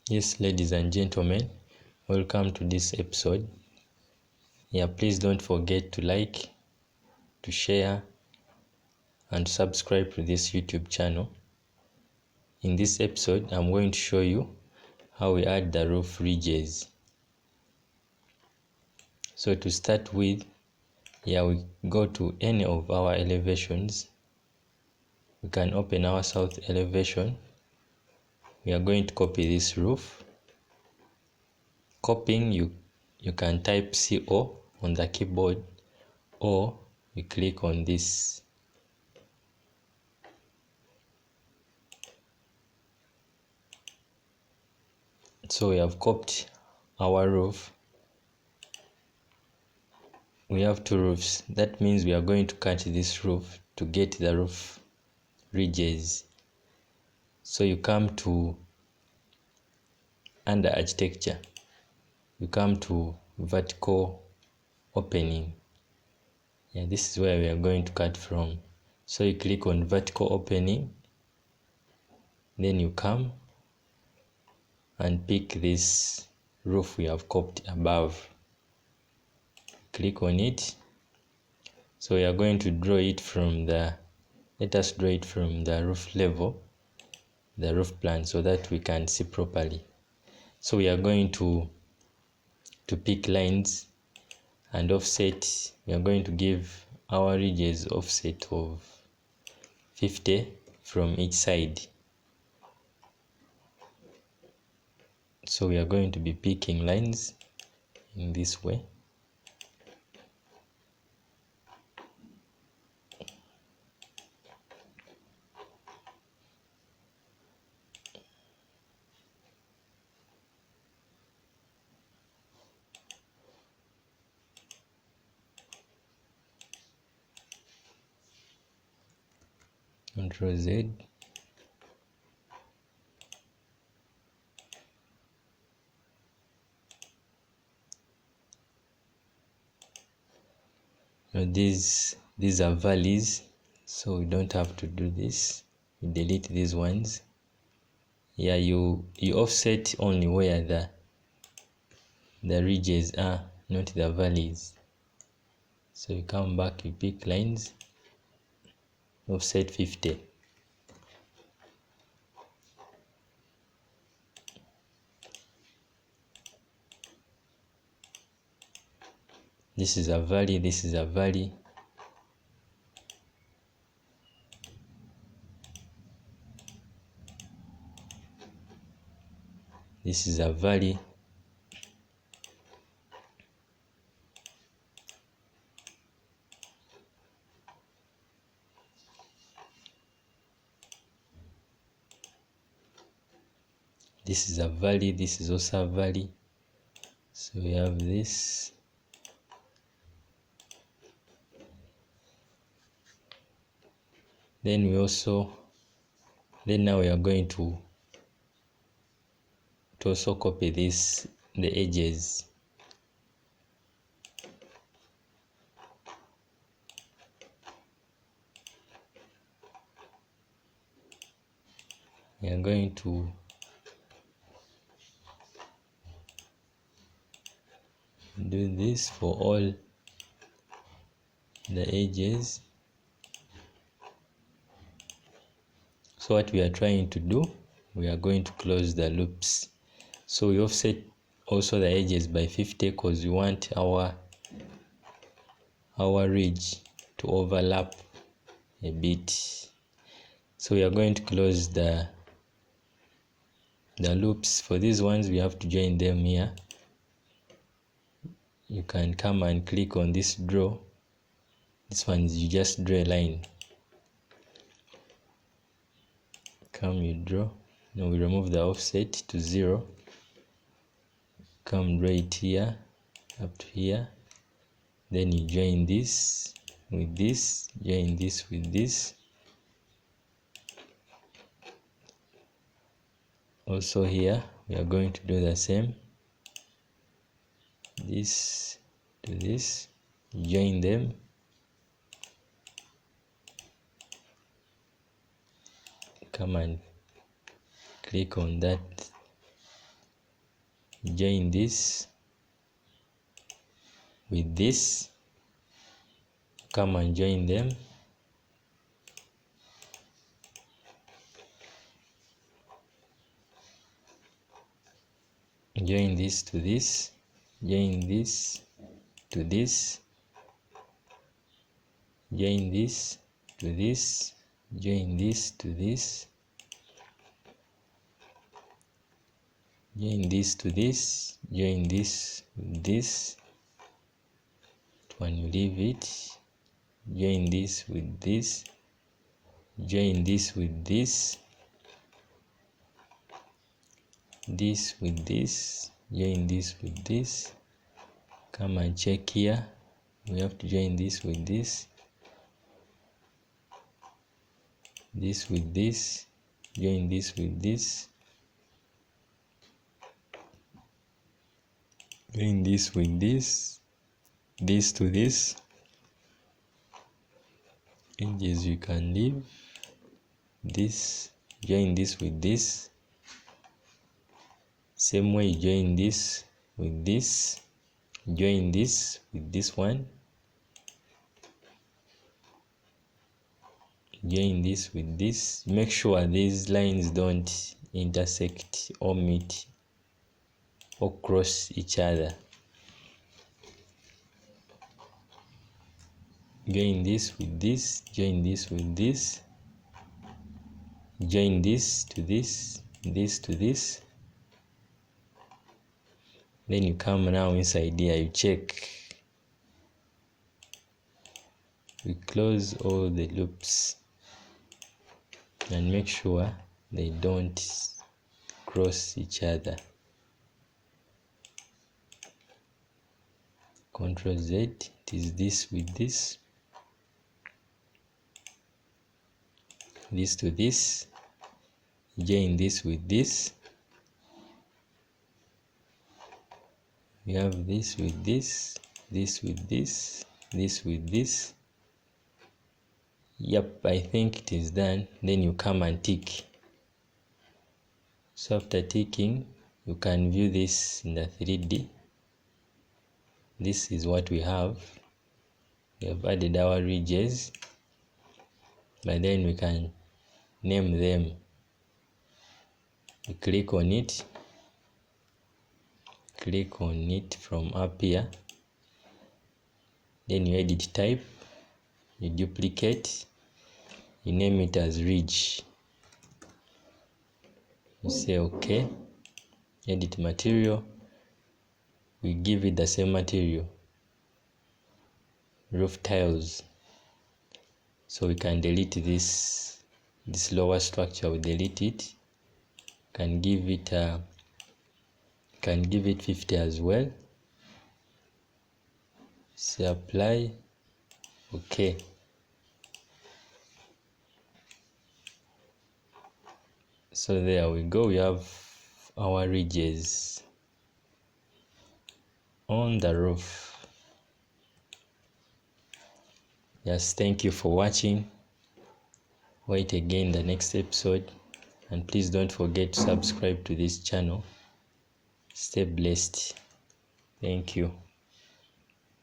Yes, ladies and gentlemen, welcome to this episode. Please don't forget to like, to share, and subscribe to this YouTube channel. In this episode, I'm going to show you how we add the roof ridges. So to start with, we go to any of our elevations. We can open our south elevation. We are going to copy this roof. Copying, you can type CO on the keyboard, or you click on this. So we have copied our roof. We have two roofs. That means we are going to cut this roof to get the roof ridges. So you come to under architecture, you come to vertical opening. This is where we are going to cut from. So you click on vertical opening, then you come and pick this roof we have copied above. Click on it. So we are going to draw it from let us draw it from the roof level, the roof plan, so that we can see properly. So we are going to pick lines and offset. We are going to give our ridges offset of 50 from each side. So we are going to be picking lines in this way. Ctrl Z. These are valleys, so we don't have to do this. We delete these ones. You offset only where the ridges are, not the valleys. So you come back, you pick lines, offset 50. This is a valley, this is a valley. This is a valley. This is a valley, this is also a valley. So we have this. Then now we are going to also copy the edges. We are going to do this for all the edges. So what we are trying to do, we are going to close the loops. So we offset also the edges by 50 because we want our ridge to overlap a bit. So we are going to close the loops. For these ones, we have to join them here. You can come and click on this draw. This one, you just draw a line. Come, you draw. Now we remove the offset to 0. Come, draw it here, up to here. Then you join this with this, join this with this. Also here, we are going to do the same. This to this, join them. Come and click on that join this with this, come and join them. Join this to this, join this to this, join this to this, join this to this, join this to this, join this with this. When you leave it, join this with this, join this with this, this with this, join this with this. Come and check here, we have to join this with this, this with this, join this with this, join this with this, this to this. Edges you can leave, this, join this with this. Same way, join this with this, join this with this one, join this with this. Make sure these lines don't intersect or meet or cross each other. Join this with this, join this with this, join this to this, this to this. Then you come now inside here, you check. We close all the loops and make sure they don't cross each other. Ctrl Z, it is this with this, this to this, join this with this. We have this with this, this with this, this with this. Yep, I think it is done. Then you come and tick. So after ticking, you can view this in the 3D. This is what we have. We have added our ridges, but then we can name them. You click on it. Click on it from up here, then you edit type, you duplicate, you name it as ridge, you say OK, edit material, we give it the same material, roof tiles, so we can delete this lower structure. We delete it, can give it 50 as well. Say apply, OK. So there we go, we have our ridges on the roof. Yes, thank you for watching. Wait again the next episode, and please don't forget to subscribe to this channel. Stay blessed. Thank you.